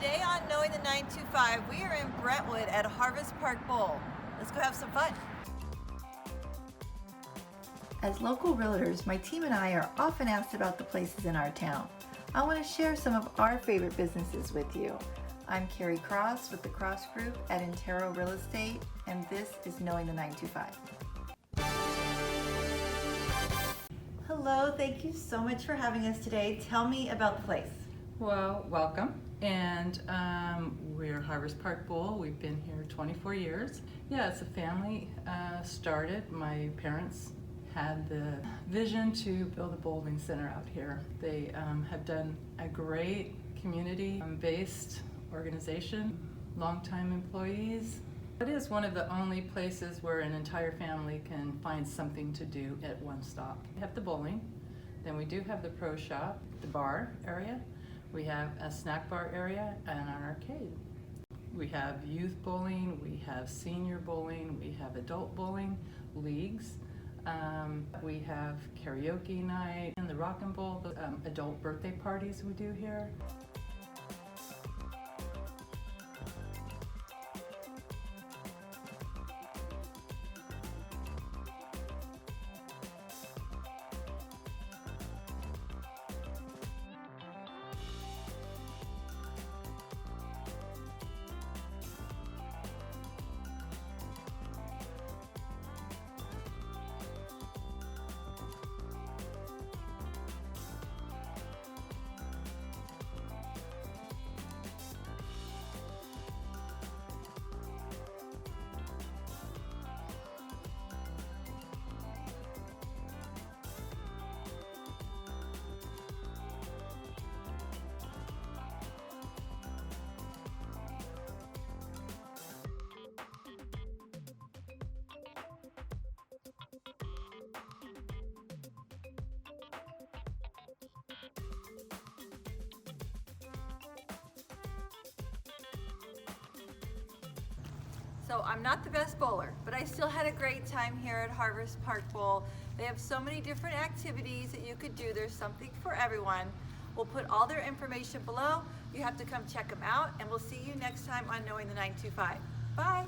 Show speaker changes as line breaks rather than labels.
Today on Knowing the 925, we are in Brentwood at Harvest Park Bowl. Let's go have some fun. As local realtors, my team and I are often asked about the places in our town. I want to share some of our favorite businesses with you. I'm Carrie Cross with the Cross Group at Intero Real Estate, and this is Knowing the 925. Hello, thank you so much for having us today. Tell me about the place.
Well, welcome. And we're Harvest Park Bowl. We've been here 24 years. Yeah, it's a family started. My parents had the vision to build a bowling center out here. They have done a great community-based organization, longtime employees. It is one of the only places where an entire family can find something to do at one stop. We have the bowling, then we do have the pro shop, the bar area. We have a snack bar area and an arcade. We have youth bowling, we have senior bowling, we have adult bowling leagues. We have karaoke night and the rock and bowl, the adult birthday parties we do here.
So I'm not the best bowler, but I still had a great time here at Harvest Park Bowl. They have so many different activities that you could do. There's something for everyone. We'll put all their information below. You have to come check them out, and we'll see you next time on Knowing the 925. Bye.